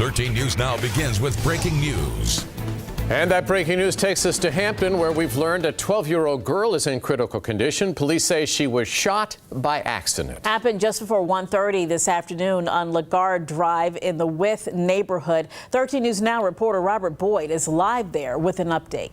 13 News Now begins with breaking news. And that breaking news takes us to Hampton, where we've learned a 12-year-old girl is in critical condition. Police say she was shot by accident. Happened just before 1:30 this afternoon on Lagarde Drive in the Wythe neighborhood. 13 News Now reporter Robert Boyd is live there with an update.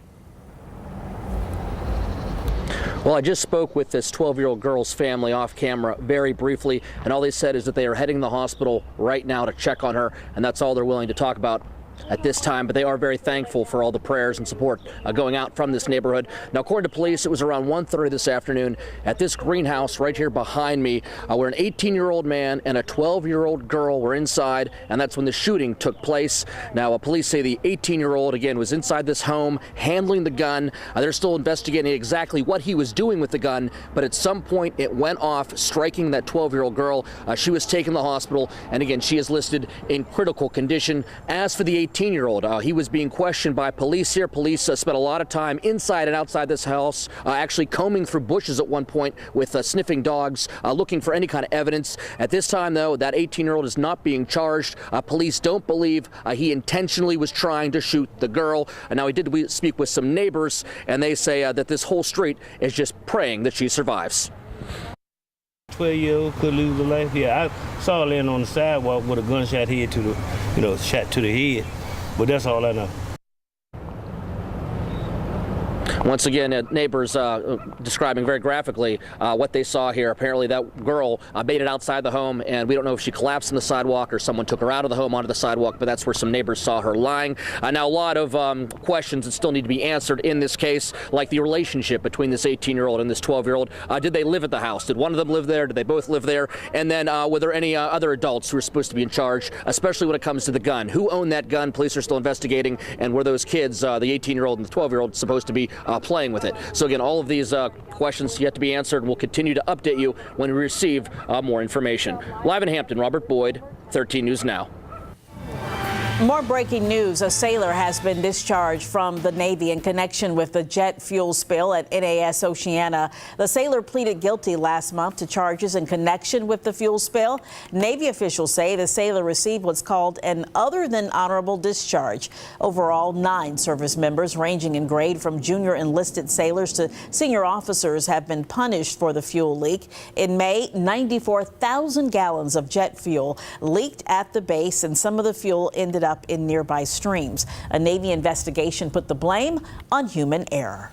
Well, I just spoke with this 12-year-old girl's family off camera very briefly, and all they said is that they are heading to the hospital right now to check on her, and that's all they're willing to talk about at this time, but they are very thankful for all the prayers and support going out from this neighborhood. Now, according to police, it was around 1:30 this afternoon at this greenhouse right here behind me, where an 18-year-old man and a 12-year-old girl were inside, and that's when the shooting took place. Now, police say the 18-year-old, again, was inside this home handling the gun. They're still investigating exactly what he was doing with the gun, but at some point it went off, striking that 12-year-old girl. She was taken to the hospital, and again, she is listed in critical condition. As for the 18-year-old, he was being questioned by police here. Police spent a lot of time inside and outside this house, actually combing through bushes at one point with sniffing dogs, looking for any kind of evidence. At this time, though, that 18-year-old is not being charged. Police don't believe he intentionally was trying to shoot the girl. Now, we did speak with some neighbors, and they say that this whole street is just praying that she survives. 12-year-old could lose her life. Yeah, I saw her laying on the sidewalk with a gunshot head to the, shot to the head. But that's all I know. Once again, neighbors describing very graphically what they saw here. Apparently that girl made it outside the home, and we don't know if she collapsed on the sidewalk or someone took her out of the home onto the sidewalk, but that's where some neighbors saw her lying. Now, a lot of questions that still need to be answered in this case, like the relationship between this 18-year-old and this 12-year-old. Did they live at the house? Did one of them live there? Did they both live there? And then were there any other adults who were supposed to be in charge, especially when it comes to the gun? Who owned that gun? Police are still investigating. And were those kids, the 18-year-old and the 12-year-old, supposed to be playing with it? So again, all of these questions yet to be answered. We'll continue to update you when we receive more information. Live in Hampton, Robert Boyd, 13 News Now. More breaking news. A sailor has been discharged from the Navy in connection with the jet fuel spill at NAS Oceana. The sailor pleaded guilty last month to charges in connection with the fuel spill. Navy officials say the sailor received what's called an other than honorable discharge. Overall, 9 service members ranging in grade from junior enlisted sailors to senior officers have been punished for the fuel leak. In May, 94,000 gallons of jet fuel leaked at the base, and some of the fuel ended up in nearby streams. A Navy investigation put the blame on human error.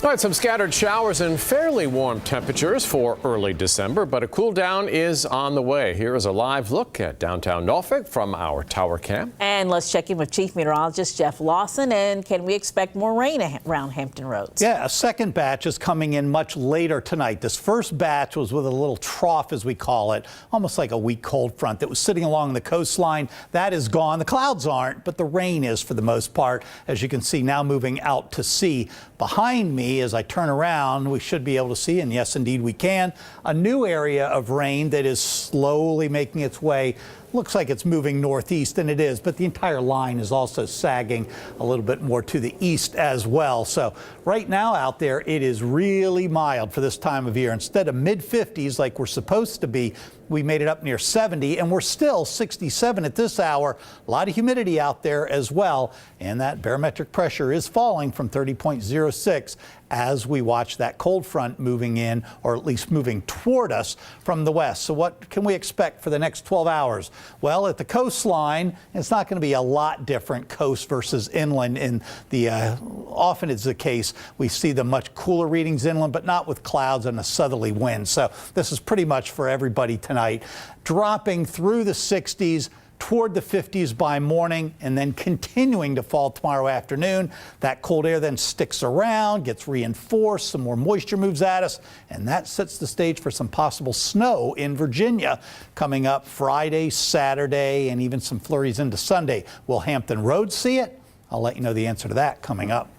All right, some scattered showers and fairly warm temperatures for early December, but a cool down is on the way. Here is a live look at downtown Norfolk from our tower cam. And let's check in with Chief Meteorologist Jeff Lawson. And can we expect more rain around Hampton Roads? Yeah, a second batch is coming in much later tonight. This first batch was with a little trough, as we call it, almost like a weak cold front that was sitting along the coastline. That is gone. The clouds aren't, but the rain is for the most part. As you can see, now moving out to sea. Behind me, as I turn around, we should be able to see, and yes, indeed we can, a new area of rain that is slowly making its way. Looks like it's moving northeast, and it is, but the entire line is also sagging a little bit more to the east as well. So right now out there, it is really mild for this time of year. Instead of mid-50s like we're supposed to be, we made it up near 70, and we're still 67 at this hour. A lot of humidity out there as well, and that barometric pressure is falling from 30.06 as we watch that cold front moving in, or at least moving toward us from the west. So what can we expect for the next 12 hours? Well, at the coastline, it's not going to be a lot different coast versus inland. In the often it's the case, we see the much cooler readings inland, but not with clouds and a southerly wind. So this is pretty much for everybody tonight. Dropping through the 60s, toward the 50s by morning, and then continuing to fall tomorrow afternoon. That cold air then sticks around, gets reinforced, some more moisture moves at us, and that sets the stage for some possible snow in Virginia coming up Friday, Saturday, and even some flurries into Sunday. Will Hampton Roads see it? I'll let you know the answer to that coming up.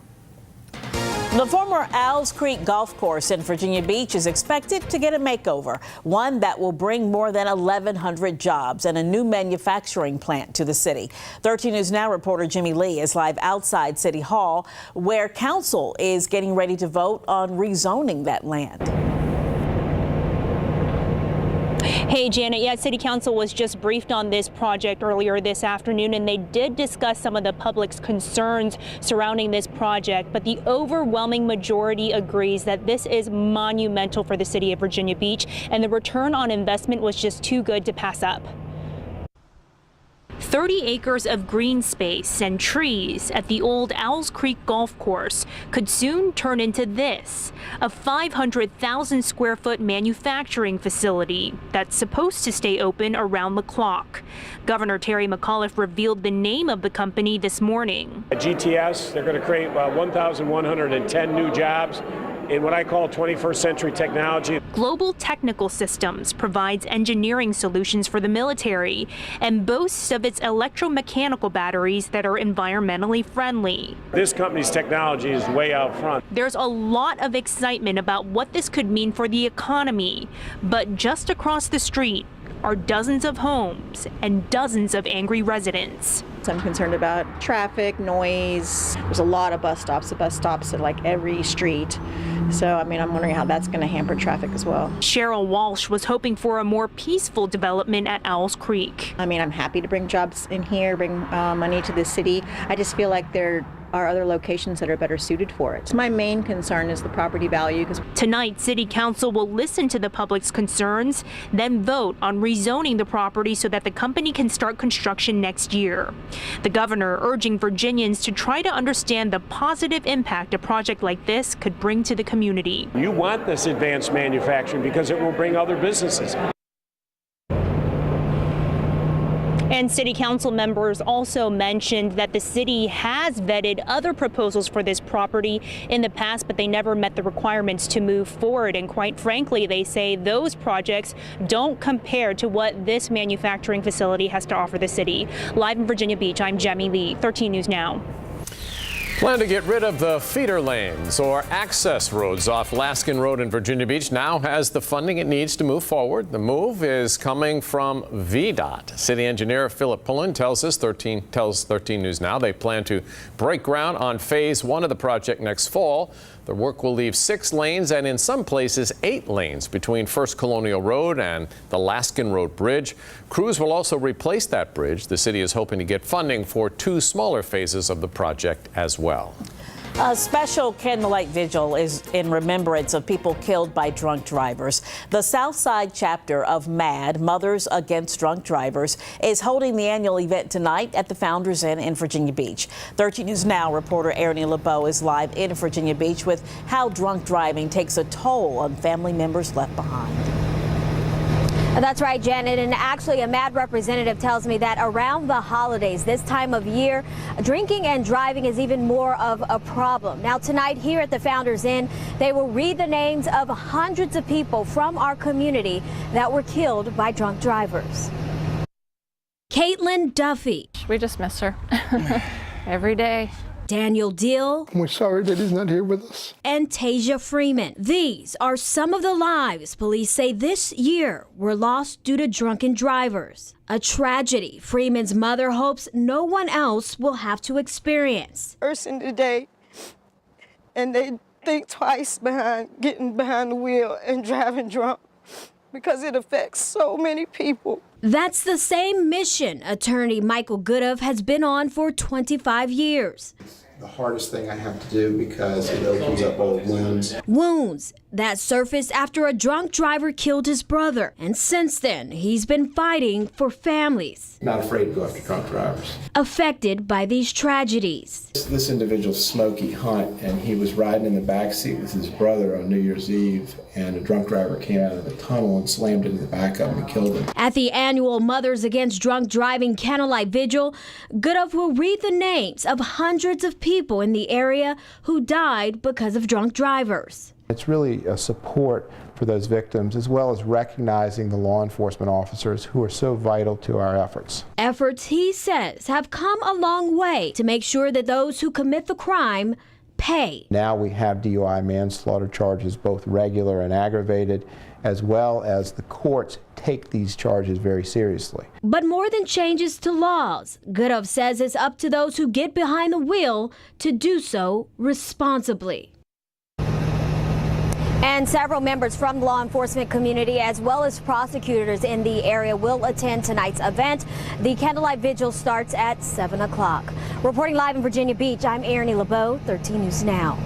The former Owls Creek Golf Course in Virginia Beach is expected to get a makeover, one that will bring more than 1,100 jobs and a new manufacturing plant to the city. 13 News Now reporter Jimmy Lee is live outside City Hall, where council is getting ready to vote on rezoning that land. Hey, Janet. Yeah, City Council was just briefed on this project earlier this afternoon, and they did discuss some of the public's concerns surrounding this project. But the overwhelming majority agrees that this is monumental for the city of Virginia Beach, and the return on investment was just too good to pass up. 30 acres of green space and trees at the old Owls Creek Golf Course could soon turn into this, a 500,000 square foot manufacturing facility that's supposed to stay open around the clock. Governor Terry McAuliffe revealed the name of the company this morning. At GTS, they're going to create 1,110 new jobs in what I call 21st century technology. Global Technical Systems provides engineering solutions for the military and boasts of its electromechanical batteries that are environmentally friendly. This company's technology is way out front. There's a lot of excitement about what this could mean for the economy, but just across the street are dozens of homes and dozens of angry residents. I'm concerned about traffic, noise. There's a lot of bus stops at like every street. So, I'm wondering how that's going to hamper traffic as well. Cheryl Walsh was hoping for a more peaceful development at Owls Creek. I'm happy to bring jobs in here, bring money to the city. I just feel like there are other locations that are better suited for it. My main concern is the property value. Tonight, City Council will listen to the public's concerns, then vote on rezoning the property so that the company can start construction next year. The governor urging Virginians to try to understand the positive impact a project like this could bring to the community. You want this advanced manufacturing because it will bring other businesses. And City Council members also mentioned that the city has vetted other proposals for this property in the past, but they never met the requirements to move forward. And quite frankly, they say those projects don't compare to what this manufacturing facility has to offer the city. Live in Virginia Beach, I'm Jemmy Lee, 13 News Now. Plan to get rid of the feeder lanes or access roads off Laskin Road in Virginia Beach now has the funding it needs to move forward. The move is coming from VDOT. City engineer Philip Pullen tells 13 News Now they plan to break ground on phase 1 of the project next fall. The work will leave 6 lanes and in some places 8 lanes between First Colonial Road and the Laskin Road Bridge. Crews will also replace that bridge. The city is hoping to get funding for 2 smaller phases of the project as well. A special candlelight vigil is in remembrance of people killed by drunk drivers. The Southside chapter of MAD, Mothers Against Drunk Drivers, is holding the annual event tonight at the Founders Inn in Virginia Beach. 13 News Now reporter Ernie LeBeau is live in Virginia Beach with how drunk driving takes a toll on family members left behind. That's right, Janet. And actually, a MAD representative tells me that around the holidays, this time of year, drinking and driving is even more of a problem. Now, tonight here at the Founders Inn, they will read the names of hundreds of people from our community that were killed by drunk drivers. Caitlin Duffy. We just miss her every day. Daniel Deal. We're sorry that he's not here with us. And Tasia Freeman. These are some of the lives police say this year were lost due to drunken drivers. A tragedy Freeman's mother hopes no one else will have to experience. Person today, and they think twice getting behind the wheel and driving drunk because it affects so many people. That's the same mission attorney Michael Goodoff has been on for 25 years. The hardest thing I have to do because it opens up old wounds. Wounds that surfaced after a drunk driver killed his brother. And since then, he's been fighting for families Not afraid to go after drunk drivers affected by these tragedies. This individual's Smokey Hunt, and he was riding in the backseat with his brother on New Year's Eve, and a drunk driver came out of the tunnel and slammed into the back of him and killed him. At the annual Mothers Against Drunk Driving Candlelight Vigil, Goodoff will read the names of hundreds of people in the area who died because of drunk drivers. It's really a support for those victims, as well as recognizing the law enforcement officers who are so vital to our efforts. Efforts, he says, have come a long way to make sure that those who commit the crime pay. Now we have DUI manslaughter charges, both regular and aggravated, as well as the courts take these charges very seriously. But more than changes to laws, Goodoff says it's up to those who get behind the wheel to do so responsibly. And several members from the law enforcement community as well as prosecutors in the area will attend tonight's event. The candlelight vigil starts at 7 o'clock. Reporting live in Virginia Beach, I'm Erin LeBeau, 13 News Now.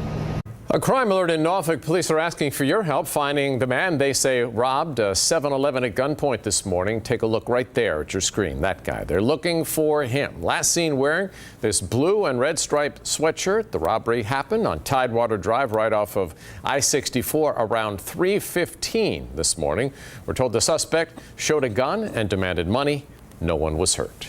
A crime alert in Norfolk. Police are asking for your help finding the man they say robbed a 7-Eleven at gunpoint this morning. Take a look right there at your screen. That guy. They're looking for him. Last seen wearing this blue and red striped sweatshirt. The robbery happened on Tidewater Drive right off of I-64 around 3:15 this morning. We're told the suspect showed a gun and demanded money. No one was hurt.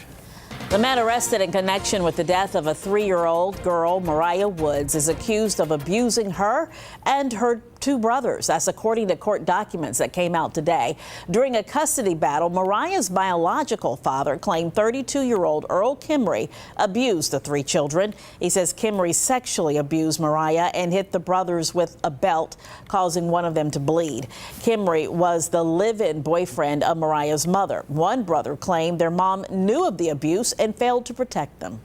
The man arrested in connection with the death of a 3-year-old girl, Mariah Woods, is accused of abusing her and her 2 brothers. That's according to court documents that came out today. During a custody battle, Mariah's biological father claimed 32-year-old Earl Kimry abused the 3 children. He says Kimry sexually abused Mariah and hit the brothers with a belt, causing one of them to bleed. Kimry was the live-in boyfriend of Mariah's mother. One brother claimed their mom knew of the abuse and failed to protect them.